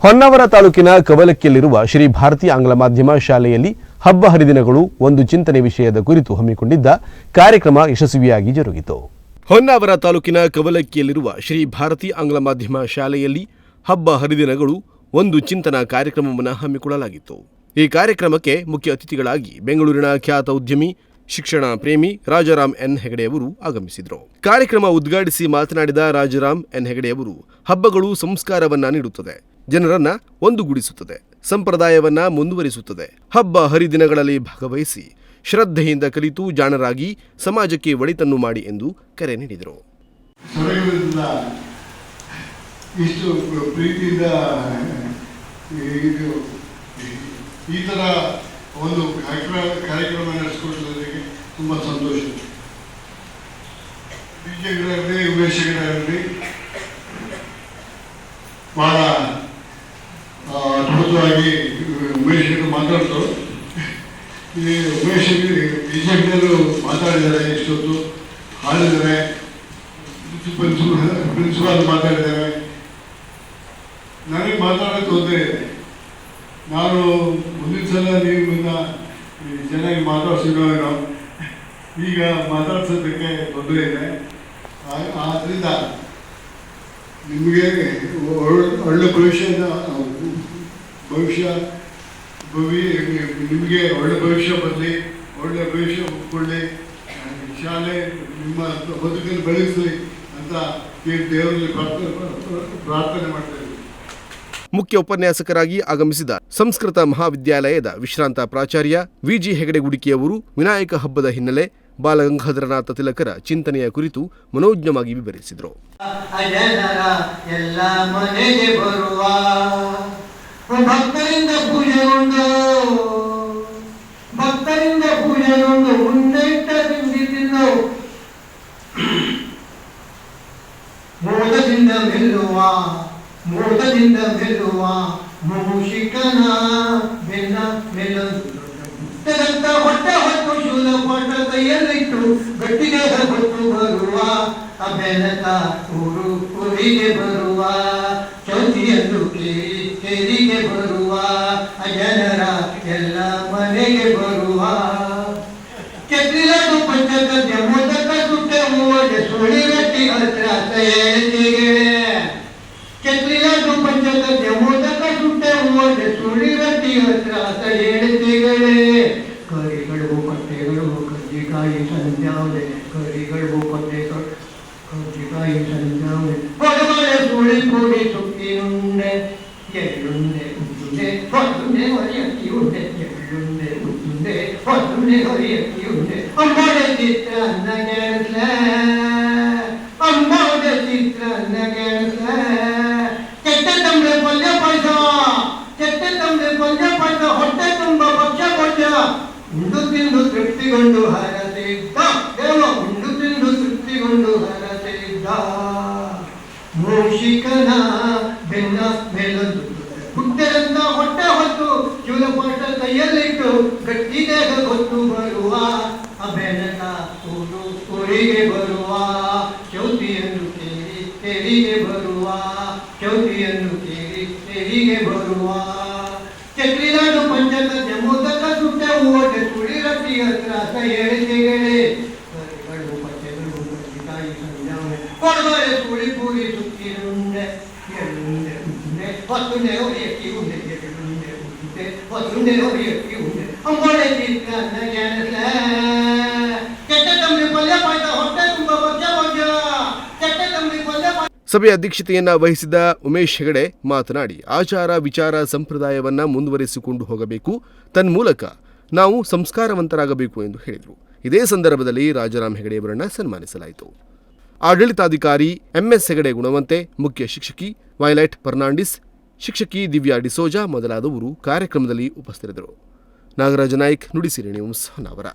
ಹೊನ್ನಾವರ ತಾಲೂಕಿನ ಕವಲಕ್ಕಿಯಲ್ಲಿರುವ ಶ್ರೀ ಭಾರತಿ ಆಂಗ್ಲ ಮಾಧ್ಯಮ ಶಾಲೆಯಲ್ಲಿ ಹಬ್ಬ ಹರಿದಿನಗಳು ಒಂದು ಚಿಂತನೆ ವಿಷಯದ ಕುರಿತು ಹಮ್ಮಿಕೊಂಡಿದ್ದ ಕಾರ್ಯಕ್ರಮ ಯಶಸ್ವಿಯಾಗಿ ಜರುಗಿತು. ಹೊನ್ನಾವರ ತಾಲೂಕಿನ ಕವಲಕ್ಕಿಯಲ್ಲಿರುವ ಶ್ರೀ ಭಾರತಿ ಆಂಗ್ಲ ಮಾಧ್ಯಮ ಶಾಲೆಯಲ್ಲಿ ಹಬ್ಬ ಹರಿದಿನಗಳು ಒಂದು ಚಿಂತನ ಕಾರ್ಯಕ್ರಮವನ್ನು ಹಮ್ಮಿಕೊಳ್ಳಲಾಗಿತ್ತು. ಈ ಕಾರ್ಯಕ್ರಮಕ್ಕೆ ಮುಖ್ಯ ಅತಿಥಿಗಳಾಗಿ ಬೆಂಗಳೂರಿನ ಖ್ಯಾತ ಉದ್ಯಮಿ, ಶಿಕ್ಷಣ ಪ್ರೇಮಿ ರಾಜಾರಾಮ್ ಎನ್ ಹೆಗಡೆಯವರು ಆಗಮಿಸಿದರು. ಕಾರ್ಯಕ್ರಮ ಉದ್ಘಾಟಿಸಿ ಮಾತನಾಡಿದ ರಾಜಾರಾಮ್ ಎನ್ ಹೆಗಡೆಯವರು, ಹಬ್ಬಗಳು ಸಂಸ್ಕಾರವನ್ನ ನೀಡುತ್ತದೆ, ಜನರನ್ನ ಒಂದುಗೂಡಿಸುತ್ತದೆ, ಸಂಪ್ರದಾಯವನ್ನ ಮುಂದುವರಿಸುತ್ತದೆ. ಹಬ್ಬ ಹರಿದಿನಗಳಲ್ಲಿ ಭಾಗವಹಿಸಿ ಶ್ರದ್ಧೆಯಿಂದ ಕಲಿತು ಜಾಣರಾಗಿ ಸಮಾಜಕ್ಕೆ ಒಳಿತನ್ನು ಮಾಡಿ ಎಂದು ಕರೆ ನೀಡಿದರು. ಇಷ್ಟು ಪ್ರೀತಿಯಿಂದ ಈ ಥರ ಒಂದು ಕಾರ್ಯಕ್ರಮ ನಡೆಸಿಕೊಟ್ಟದಕ್ಕೆ ತುಂಬ ಸಂತೋಷ. ವಿಜಯಗಳಾಗಲಿ ಉಮೇಶಗಳಾಗಲಿ ಭಾಳ ಅದ್ಭುತವಾಗಿ ಉಮೇಶಗಳು ಮಾತಾಡ್ತಾರೆ. ಈ ವಿಜಯಗಳು ಮಾತಾಡಿದ್ದಾರೆ, ಇಷ್ಟೊತ್ತು ಹಾಡಿದ್ದಾರೆ, ಪ್ರಿನ್ಸಿಪಾಲ್ ಮಾತಾಡಿದ್ದಾರೆ. ನನಗೆ ಮಾತಾಡೋಕ್ಕೆ ತೊಂದರೆ ಇದೆ. ನಾನು ಮುಂದಿನ ಸಲ ನಿಮ್ಮನ್ನ ಚೆನ್ನಾಗಿ ಮಾತಾಡ್ಸಿರೋ ಈಗ ಮಾತಾಡ್ಸೋದಕ್ಕೆ ತೊಂದರೆ ಇದೆ. ಆದ್ದರಿಂದ ನಿಮಗೆ ಒಳ್ಳೆ ನಿಮಗೆ ಒಳ್ಳೆ ಭವಿಷ್ಯ ಬರಲಿ, ಒಳ್ಳೆ ಭವಿಷ್ಯ ಒಪ್ಕೊಳ್ಳಿ, ಶಾಲೆ ನಿಮ್ಮ ಬದುಕನ್ನು ಬೆಳೆಸಲಿ ಅಂತ ದೇವರಲ್ಲಿ ಪ್ರಾರ್ಥನೆ ಮಾಡ್ತಾ ಇದ್ದೀನಿ. ಮುಖ್ಯ ಉಪನ್ಯಾಸಕರಾಗಿ ಆಗಮಿಸಿದ ಸಂಸ್ಕೃತ ಮಹಾವಿದ್ಯಾಲಯದ ವಿಶ್ರಾಂತ ಪ್ರಾಚಾರ್ಯ ವಿಜಿ ಹೆಗಡೆಗುಡಿಕೆಯವರು ವಿನಾಯಕ ಹಬ್ಬದ ಹಿನ್ನೆಲೆ ಬಾಲಗಂಗಾಧರನಾಥ ತಿಲಕರ ಚಿಂತನೆಯ ಕುರಿತು ಮನೋಜ್ಞವಾಗಿ ವಿವರಿಸಿದರು. ಭಕ್ತರಿಂದ ಪೂಜೆಗೊಂಡು ಉನ್ನತ ತಿಂದಿದ್ದು ಮೋದದಿಂದ ಮೆಲ್ಲುವ ಮೂಷಿಕನ ಬೆನ್ನ ಮೆಲ್ಲಂತ ಹೊಟ್ಟೆ ಹೊತ್ತು ಶೂಲ ಪಾಠ ಕೈಯಲ್ಲಿಟ್ಟು ಗಟ್ಟಿಗೆ ಹೊತ್ತು ಬರುವ ಅಬೆನತ ಊರಿಗೆ ಬರುವ ಚೌತಿಯನ್ನು ಕೇರಿಗೆ ಬರುವ ಜನರ ಎಲ್ಲ ಮನೆಗೆ ಬರುವ ಕೆತ್ತಿಲಾಡು ಪಂಚಗದ್ಯ ಮೋದಕ ಸುಟ್ಟೆ ಮೂವಡೆ ಸುಳಿ ರಟ್ಟಿ ಹತ್ರ ಕೆತ್ತಿಲಾಡು ಪಂಚಗದ್ಯ ಮೋದಕ ಸುಟ್ಟೆ ಮೂವಡೆ ಸುಳಿ ರಟ್ಟಿ ಹತ್ರ ಹೇಳ್ತಿಗಳೇ. ಕರಿಗಳು ಕಟ್ಟೆಗಳು ಕಜ್ಜಿಕಾಯಿ ಸಂಜಾವಣೆ, ಕರಿಗಳು ಕಟ್ಟೆಗಳು ಕಜ್ಜಿಕಾಯಿ ಸಂಜಾವಣೆ, ಹೊರಗಡೆ ಸುಳಿ ಕೂಡಿ ಸುಕ್ಕಿನುಂಡೆ, ಎಳ್ಳುಂಡೆ ಉದ್ದುಂಡೆ, ಹೊರಗುಂಡೆ ಹೊರೆಯಕ್ಕಿ ಉಂಡೆ, ಎಳ್ಳುಂಡೆ ಉದ್ದುಂಡೆ, ಹೊರಗುಂಡೆ ಹೊರೆಯಕ್ಕಿ ಉಂಡೆ, ಅಂಬಾಡೆ ಚಿತ್ರಾನ್ನ ಗೆಣಸ್ಲೆ, ಅಂಬಾಡೆ ಚಿತ್ರಾನ್ನ ಗೆಣಸ್ಲೆ, ಕೆಟ್ಟೆ ತಂಬೆ ಪಲ್ಯ ಪಾಯಸ, ಕೆಟ್ಟೆ ತಂಬೆ ಪಲ್ಯ ಪಾಯಸ, ಹೊಟ್ಟೆ ತುಂಬ ಭಕ್ಷ್ಯ ಭಕ್ಷ್ಯ, ಉಂಡು ತಿಂದು ತೃಪ್ತಿಗೊಂಡು ಹರಸಿದ್ದ ದೇವ, ಉಂಡು ತಿಂದು ತೃಪ್ತಿಗೊಂಡು ಹರಸಿದ್ದ ಮೂಷಿಕನ ಬೆನ್ನ ಮೇಲೊಂದು ಹುಟ್ಟೆರಂತ ಹೊಟ್ಟೆ ಹೊತ್ತು ಚೂಲಪಾಠ ಕೈಯಲ್ಲಿಟ್ಟು ಗಟ್ಟಿ ದೇಹ ಹೊತ್ತು ಬರುವ ಅಬೆನಕ ಊರಿಗೆ ಬರುವ ಚೌತಿಯನ್ನು ಕೇರಿಗೆ ಬರುವ ಚೌತಿಯನ್ನು ಕೇರಿಗೆ ಬರುವ ಚಕ್ರಿನಾಡು ಪಂಚಗದ್ಯ ಮೋದಕ ಸುಟ್ಟೆ ಓಟೆ ಸುಳಿ ರಟ್ಟಿ ಹತ್ರ ಹೇಳಿಕೆಗಳೇ. ಕರಿಗಳು ಪಚ್ಚೆಗಳು ಕಜ್ಜಿಕಾಯಿ ಸಂಜಾವಣೆ, ಕೊಡಬಾರೆ ಸುಳಿ ಪೂರಿ ಸುಕ್ಕಿನುಂಡೆ, ಎಳ್ಳುಂಡೆ ಉದ್ದುಂಡೆ, ಹೊತ್ತುಂಡೆ ಹೊರೆಯಕ್ಕಿ ಉಂಡೆ, ಎಳ್ಳುಂಡೆ ಉದ್ದುಂಡೆ, ಹೊತ್ತುಂಡೆ ಹೊರೆಯಕ್ಕಿ ಉಂಡೆ, ಅಂಬಾಡೆ ಚಿತ್ರಾನ್ನ ಗೆಣಸ್ಲೆ, ಕೆಟ್ಟ ತಂಬಿ ಪಲ್ಯ ಪಾಯ್ತ, ಹೊಟ್ಟೆ ತುಂಬ ಭಕ್ಷ್ಯ ಭಕ್ಷ್ಯ, ಕೆಟ್ಟ ತಂಬಿ ಪಲ್ಯ ಪಾಯ್ತ. ಸಭೆಯ ಅಧ್ಯಕ್ಷತೆಯನ್ನ ವಹಿಸಿದ ಉಮೇಶ್ ಹೆಗಡೆ ಮಾತನಾಡಿ, ಆಚಾರ ವಿಚಾರ ಸಂಪ್ರದಾಯವನ್ನ ಮುಂದುವರಿಸಿಕೊಂಡು ಹೋಗಬೇಕು, ತನ್ಮೂಲಕ ನಾವು ಸಂಸ್ಕಾರವಂತರಾಗಬೇಕು ಎಂದು ಹೇಳಿದರು. ಇದೇ ಸಂದರ್ಭದಲ್ಲಿ ರಾಜಾರಾಮ್ ಹೆಗಡೆಯವರನ್ನ ಸನ್ಮಾನಿಸಲಾಯಿತು. ಆಡಳಿತಾಧಿಕಾರಿ ಎಂಎಸ್ ಹೆಗಡೆ ಗುಣವಂತೆ, ಮುಖ್ಯ ಶಿಕ್ಷಕಿ ವೈಲೈಟ್ ಫರ್ನಾಂಡಿಸ್, ಶಿಕ್ಷಕಿ ದಿವ್ಯಾ ಡಿಸೋಜಾ ಮೊದಲಾದವರು ಕಾರ್ಯಕ್ರಮದಲ್ಲಿ ಉಪಸ್ಥಿತರಿದ್ದರು. ನಾಗರಾಜ ನಾಯ್ಕ್, ನುಡಿಸಿರಿ ನ್ಯೂಸ್, ಹೊನ್ನಾವರ.